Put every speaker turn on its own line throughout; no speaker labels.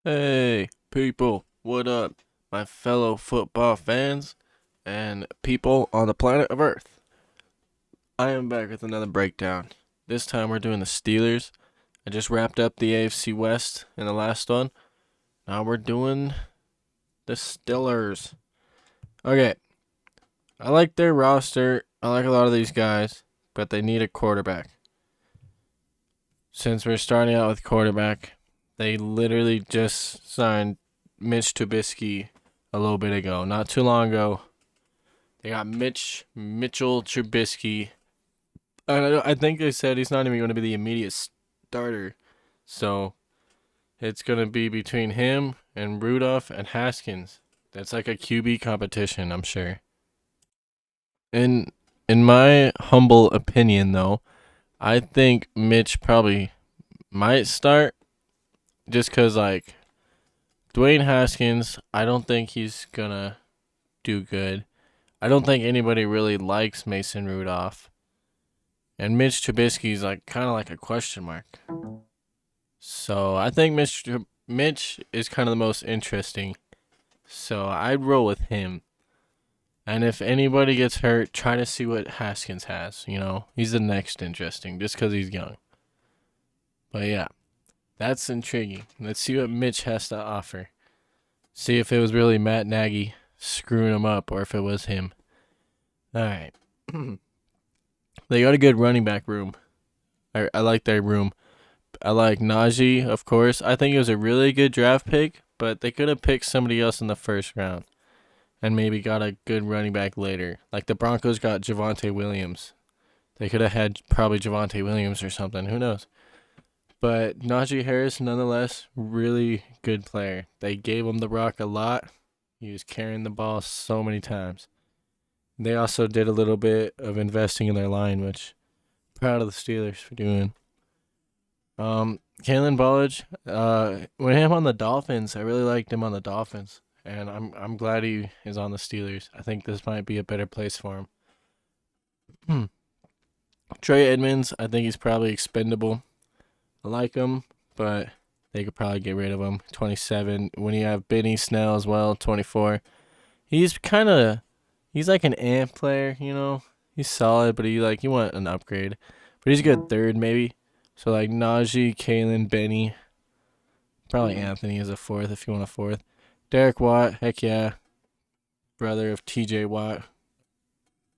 Hey, people, what up, my fellow football fans and people on the planet of Earth? I am back with another breakdown. This time we're doing the Steelers. I just wrapped up the AFC West in the last one. Now we're doing the Steelers. Okay, I like their roster. I like a lot of these guys, but they need a quarterback. Since we're starting out with quarterback, they literally just signed Mitch Trubisky a little bit ago, not too long ago. They got Mitchell Trubisky. I think they said he's not even going to be the immediate starter. So it's going to be between him and Rudolph and Haskins. That's like a QB competition, I'm sure. In in my humble opinion, though, I think Mitch probably might start just because, like, Dwayne Haskins, I don't think he's going to do good. I don't think anybody really likes Mason Rudolph. And Mitch Trubisky's like kind of like a question mark. So I think Mitch is kind of the most interesting. So I'd roll with him. And if anybody gets hurt, try to see what Haskins has. He's the next interesting just because he's young. But yeah, that's intriguing. Let's see what Mitch has to offer. See if it was really Matt Nagy screwing him up or if it was him. All right. They got a good running back room. I like their room. I like Najee, of course. I think it was a really good draft pick, but they could have picked somebody else in the first round and maybe got a good running back later. Like the Broncos got Javonte Williams. They could have had probably Javonte Williams or something. Who knows? But Najee Harris, nonetheless, really good player. They gave him the rock a lot. He was carrying the ball so many times. They also did a little bit of investing in their line, which proud of the Steelers for doing. Kalen Ballage, with him on the Dolphins, I really liked him on the Dolphins, and I'm glad he is on the Steelers. I think this might be a better place for him. Trey Edmonds, I think he's probably expendable. I like him, but they could probably get rid of him. 27. When you have Benny Snell as well, 24. He's like an ant player, He's solid, but you want an upgrade. But he's a good third, maybe. So like Najee, Kalen, Benny, probably Anthony is a fourth if you want a fourth. Derek Watt, heck yeah, brother of T.J. Watt,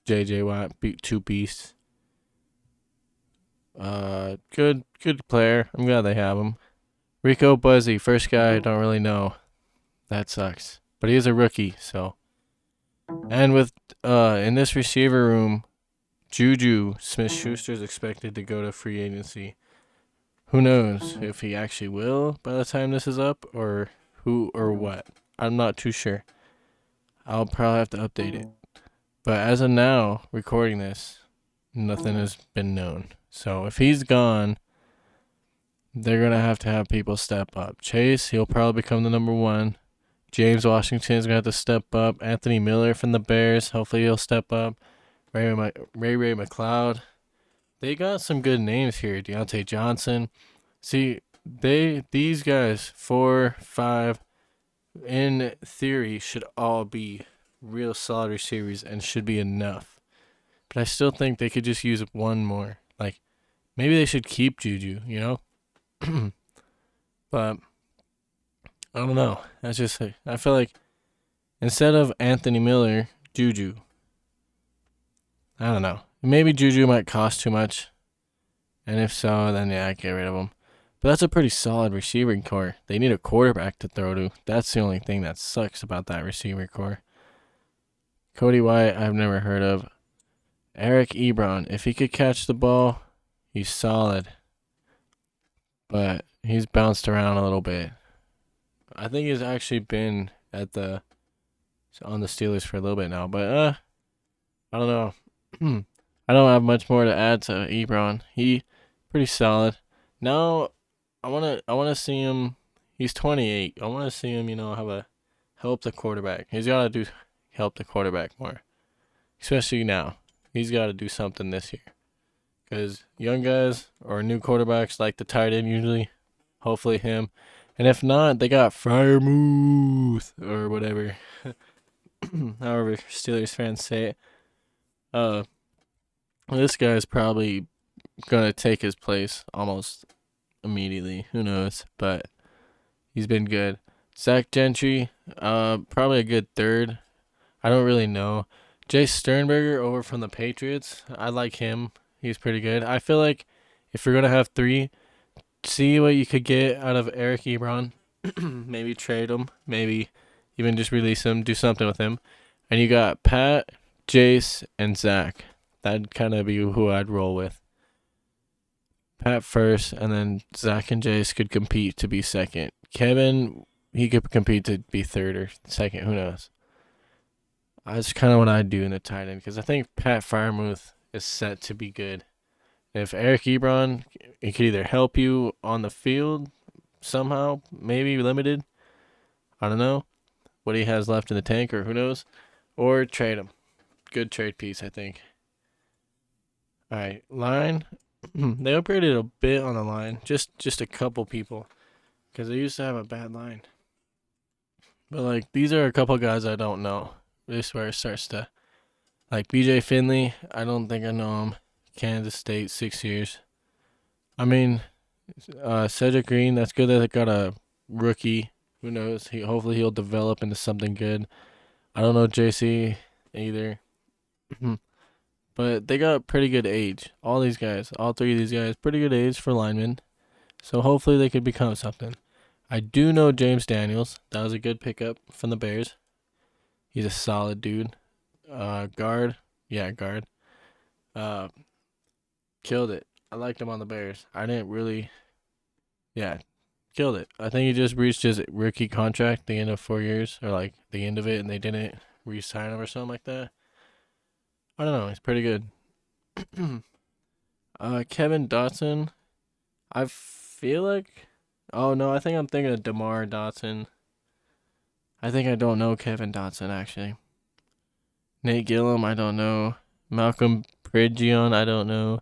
J.J. Watt, two beasts. Good player. I'm glad they have him. Rico Buzzy, first guy I don't really know. That sucks, but he is a rookie, so. And with in this receiver room, Juju Smith-Schuster is expected to go to free agency. Who knows if he actually will by the time this is up, or who or what. I'm not too sure. I'll probably have to update it. But as of now, recording this, nothing has been known. So if he's gone, they're going to have people step up. Chase, he'll probably become the number one. James Washington's going to have to step up. Anthony Miller from the Bears, hopefully he'll step up. Ray McLeod. They got some good names here. Deontay Johnson. See, these guys, 4, 5, in theory, should all be real solid receivers and should be enough. But I still think they could just use one more. Like, maybe they should keep Juju, But I don't know. I feel like instead of Anthony Miller, Juju. I don't know. Maybe Juju might cost too much. And if so, then yeah, I'd get rid of him. But that's a pretty solid receiving core. They need a quarterback to throw to. That's the only thing that sucks about that receiver core. Cody White, I've never heard of. Eric Ebron, if he could catch the ball, he's solid. But he's bounced around a little bit. I think he's actually been on the Steelers for a little bit now. But I don't know. I don't have much more to add to Ebron. He pretty solid. Now I wanna see him. He's 28. I wanna see him. Help the quarterback. He's gotta help the quarterback more, especially now. He's gotta do something this year, because young guys or new quarterbacks like the tight end usually. Hopefully him. And if not, they got Firemouth or whatever. However Steelers fans say it. This guy's probably gonna take his place almost immediately. Who knows? But he's been good. Zach Gentry, probably a good third. I don't really know. Jay Sternberger over from the Patriots. I like him. He's pretty good. I feel like if you're gonna have three, see what you could get out of Eric Ebron. Maybe trade him. Maybe even just release him. Do something with him. And you got Pat, Jace, and Zach. That'd kind of be who I'd roll with. Pat first, and then Zach and Jace could compete to be second. Kevin, he could compete to be third or second. Who knows? That's kind of what I'd do in the tight end because I think Pat Firemouth is set to be good. If Eric Ebron, he could either help you on the field somehow, maybe limited. I don't know what he has left in the tank, or who knows, or trade him. Good trade piece, I think. All right, line. They upgraded a bit on the line, just a couple people, because they used to have a bad line. But like these are a couple guys I don't know. This is where it starts to, like BJ Finley. I don't think I know him. Kansas State, 6 years. I mean, Cedric Green. That's good that they got a rookie. Who knows? Hopefully he'll develop into something good. I don't know JC either. But they got pretty good age. All these guys, all three of these guys, pretty good age for linemen. So hopefully they could become something. I do know James Daniels. That was a good pickup from the Bears. He's a solid dude. Guard. Yeah, guard. Killed it. I liked him on the Bears. I didn't really. Yeah, killed it. I think he just reached his rookie contract the end of 4 years, or like the end of it, and they didn't re-sign him or something like that. I don't know. He's pretty good. Kevin Dotson. I feel like. Oh no, I think I'm thinking of DeMar Dotson. I think I don't know Kevin Dotson actually. Nate Gillum, I don't know. Malcolm Prigion, I don't know.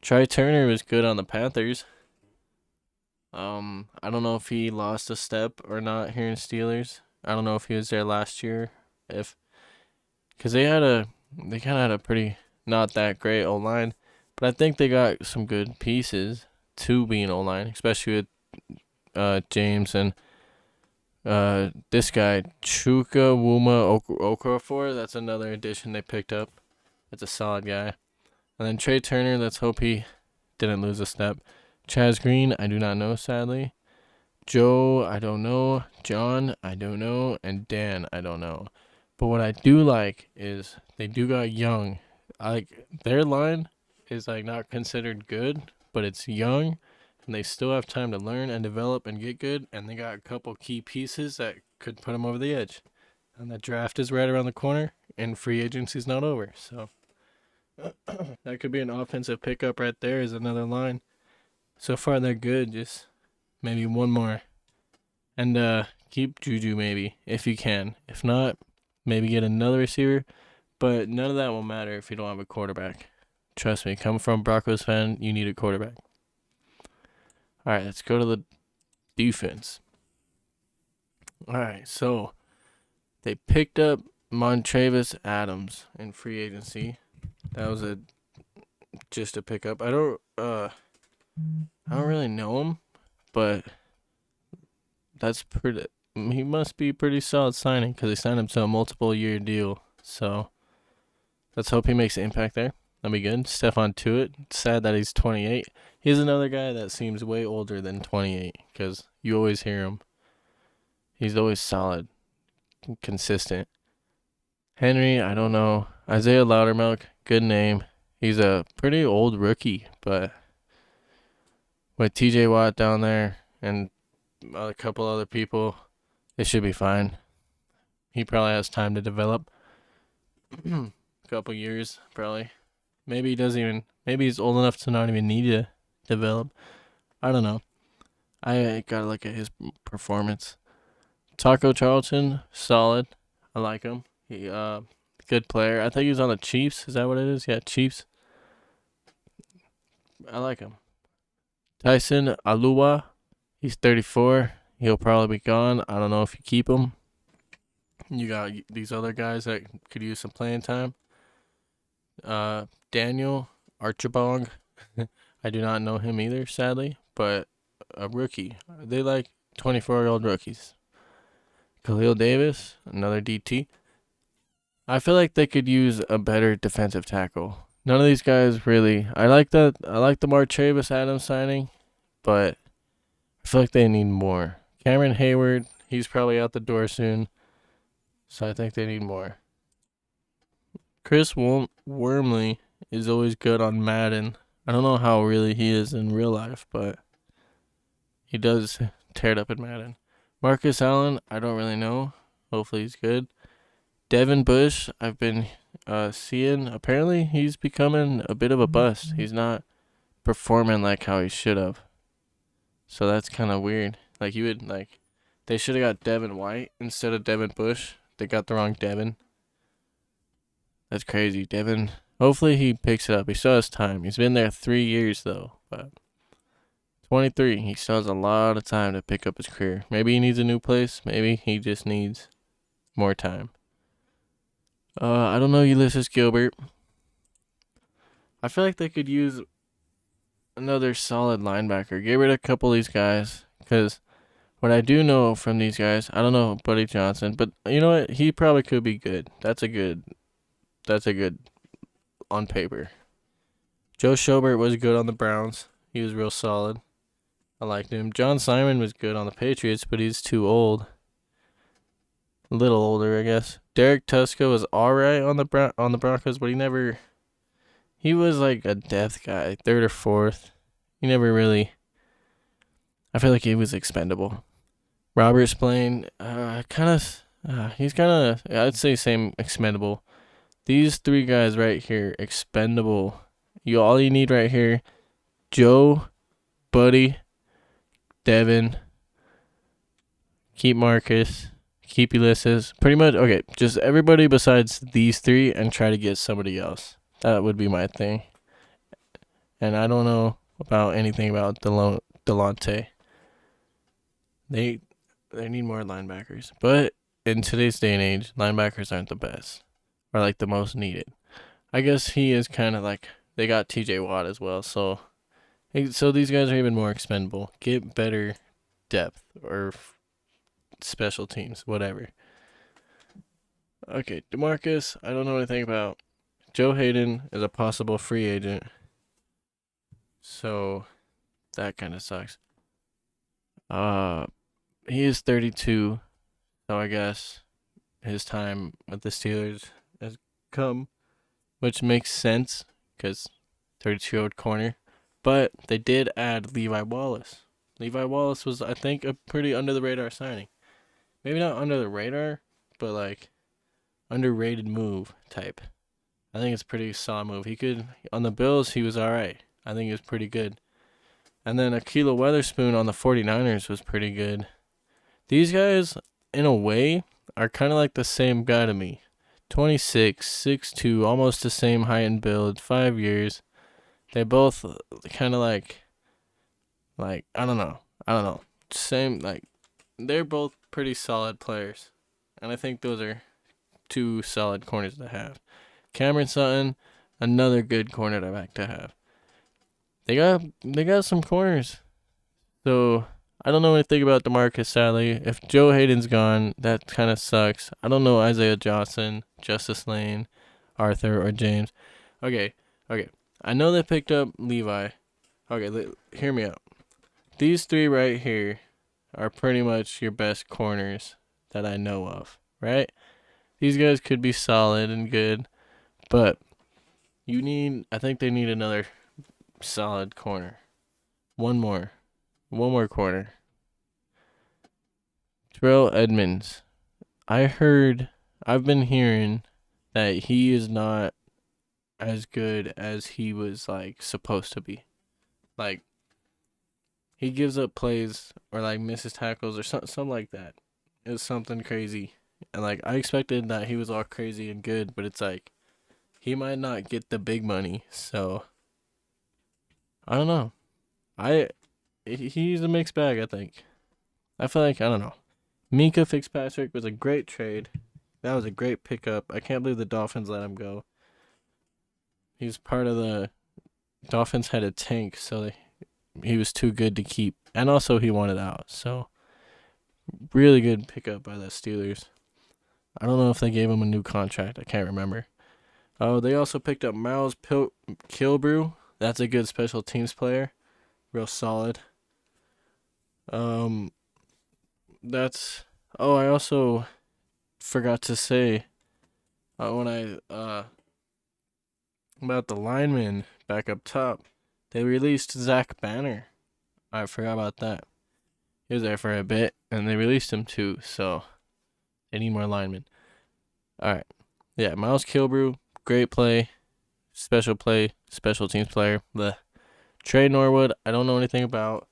Trai Turner was good on the Panthers. I don't know if he lost a step or not here in Steelers. I don't know if he was there last year. Because they kind of had a pretty not that great O-line. But I think they got some good pieces to be an O-line, especially with James and this guy, Chuka Wuma Okafor. That's another addition they picked up. That's a solid guy. And then Trey Turner, let's hope he didn't lose a step. Chaz Green, I do not know, sadly. Joe, I don't know. John, I don't know. And Dan, I don't know. But what I do like is they do got young. Their line is like not considered good, but it's young, and they still have time to learn and develop and get good. And they got a couple key pieces that could put them over the edge. And the draft is right around the corner, and free agency's not over. So that could be an offensive pickup right there. Is another line. So far they're good. Just maybe one more, and keep Juju maybe if you can. If not, maybe get another receiver. But none of that will matter if you don't have a quarterback. Trust me, coming from a Broncos fan, you need a quarterback. All right, let's go to the defense. All right, so they picked up Montravius Adams in free agency. That was just a pickup. I don't really know him, but that's pretty. He must be a pretty solid signing because they signed him to a multiple-year deal. So let's hope he makes an impact there. That'd be good. Stephon Tuitt. Sad that he's 28. He's another guy that seems way older than 28 because you always hear him. He's always solid, consistent. Henry, I don't know. Isaiah Loudermilk, good name. He's a pretty old rookie, but with TJ Watt down there and a couple other people, it should be fine. He probably has time to develop. A couple years, probably. Maybe he doesn't even. Maybe he's old enough to not even need to develop. I don't know. I gotta look at his performance. Taco Charlton, solid. I like him. He good player. I think he was on the Chiefs. Is that what it is? Yeah, Chiefs. I like him. Tyson Alua. He's 34. He'll probably be gone. I don't know if you keep him. You got these other guys that could use some playing time. Daniel Archibong. I do not know him either, sadly, but a rookie. They like 24-year-old rookies. Khalil Davis, another DT. I feel like they could use a better defensive tackle. None of these guys really. I like the Martavis Adams signing, but I feel like they need more. Cameron Hayward, he's probably out the door soon, so I think they need more. Chris Wormley is always good on Madden. I don't know how really he is in real life, but he does tear it up in Madden. Marcus Allen, I don't really know. Hopefully he's good. Devin Bush, I've been seeing. Apparently he's becoming a bit of a bust. He's not performing like how he should have. So that's kind of weird. Like they should have got Devin White instead of Devin Bush. They got the wrong Devin. That's crazy. Devin, hopefully he picks it up. He still has time. He's been there 3 years, though. But 23, he still has a lot of time to pick up his career. Maybe he needs a new place. Maybe he just needs more time. I don't know Ulysses Gilbert. I feel like they could use another solid linebacker. Get rid of a couple of these guys. Because what I do know from these guys, I don't know Buddy Johnson. But you know what? He probably could be good. That's a good on paper. Joe Shobert was good on the Browns. He was real solid. I liked him. John Simon was good on the Patriots, but he's too old. A little older, I guess. Derek Tuska was alright on the Broncos, but he was like a depth guy, third or fourth. He never really. I feel like he was expendable. Robert Spillane, he's kind of, I'd say same expendable. These three guys right here, expendable. All you need right here, Joe, Buddy, Devin, keep Marcus, keep Ulysses. Pretty much, okay, just everybody besides these three and try to get somebody else. That would be my thing. And I don't know about anything about Delonte. They need more linebackers. But in today's day and age, linebackers aren't the best. Or like the most needed. I guess he is kind of like, they got TJ Watt as well, so these guys are even more expendable. Get better depth or special teams, whatever. Okay, DeMarcus, I don't know anything about. Joe Hayden is a possible free agent, so that kind of sucks. He is 32, so I guess his time with the Steelers has come, which makes sense because 32-year-old corner. But they did add Levi Wallace. Levi Wallace was, I think, a pretty under the radar signing. Maybe not under the radar, but like underrated move type. I think it's a pretty solid move. He could, on the Bills, he was all right. I think he was pretty good. And then Akila Weatherspoon on the 49ers was pretty good. These guys, in a way, are kind of like the same guy to me. 26, 6'2", almost the same height and build, 5 years. They both kind of like, I don't know. Same, like, they're both pretty solid players. And I think those are two solid corners to have. Cameron Sutton, another good cornerback to have. They got some corners. So, I don't know anything about DeMarcus, sadly. If Joe Hayden's gone, that kind of sucks. I don't know Isaiah Johnson, Justice Lane, Arthur, or James. Okay. I know they picked up Levi. Okay, hear me out. These three right here are pretty much your best corners that I know of, right? These guys could be solid and good, but I think they need another solid corner. One more corner. Terrell Edmonds. I've been hearing that he is not as good as he was like supposed to be. Like, he gives up plays or like misses tackles or something like that. It's something crazy. And like, I expected that he was all crazy and good, but it's like he might not get the big money. So I don't know. He's a mixed bag, I think. I feel like, I don't know. Minka Fitzpatrick was a great trade. That was a great pickup. I can't believe the Dolphins let him go. He was part of the Dolphins had a tank, so he was too good to keep. And also he wanted out. So really good pickup by the Steelers. I don't know if they gave him a new contract. I can't remember. Oh, they also picked up Myles Kilbrew. That's a good special teams player. Real solid. That's. Oh, I also forgot to say when I about the lineman back up top, they released Zach Banner. I forgot about that. He was there for a bit, and they released him too. So they need more linemen. All right, yeah, Myles Kilbrew, great play, special teams player. The Trey Norwood, I don't know anything about.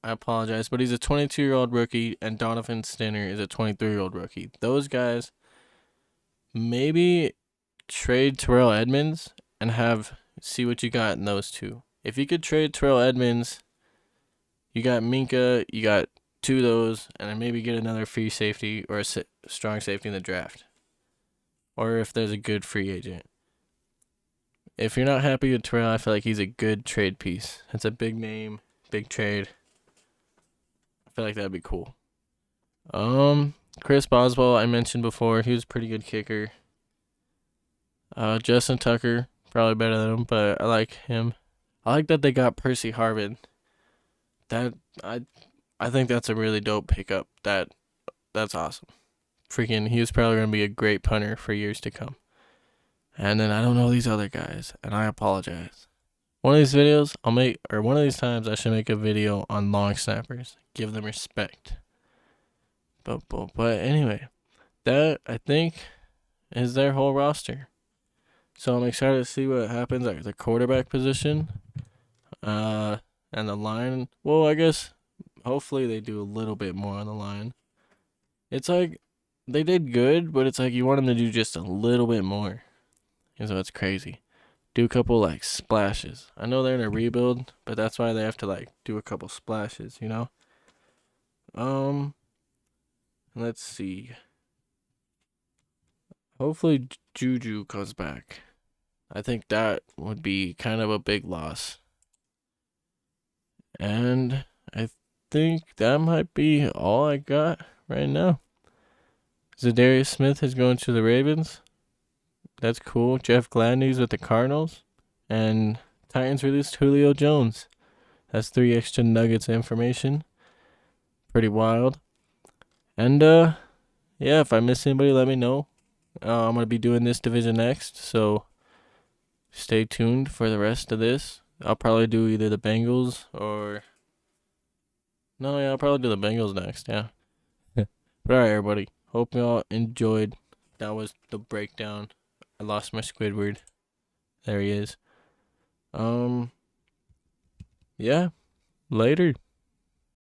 I apologize, but he's a 22-year-old rookie, and Donovan Stinner is a 23-year-old rookie. Those guys, maybe trade Terrell Edmunds and see what you got in those two. If you could trade Terrell Edmunds, you got Minka, you got two of those, and then maybe get another free safety or a strong safety in the draft. Or if there's a good free agent. If you're not happy with Terrell, I feel like he's a good trade piece. It's a big name, big trade. I feel like that'd be cool. Chris Boswell, I mentioned before, he was a pretty good kicker. Justin Tucker, probably better than him, but I like him. I like that they got Percy Harvin. I think that's a really dope pickup. That's awesome. Freaking, he was probably gonna be a great punter for years to come. And then I don't know these other guys, and I apologize. One of these videos one of these times I should make a video on long snappers. Give them respect. But anyway, that I think is their whole roster. So I'm excited to see what happens at the quarterback position. And the line. Well, I guess hopefully they do a little bit more on the line. It's like they did good, but it's like you want them to do just a little bit more. So it's crazy. Do a couple like splashes. I know they're in a rebuild, but that's why they have to like do a couple splashes, you know? Let's see. Hopefully Juju comes back. I think that would be kind of a big loss. And I think that might be all I got right now. Zadarius Smith is going to the Ravens. That's cool. Jeff Gladney's with the Cardinals. And Titans released Julio Jones. That's 3 extra nuggets of information. Pretty wild. And, yeah, if I miss anybody, let me know. I'm going to be doing this division next, so stay tuned for the rest of this. I'll probably do either the Bengals or... No, yeah, I'll probably do the Bengals next, yeah. But alright, everybody. Hope y'all enjoyed. That was the breakdown. I lost my Squidward. There he is. Yeah. Later.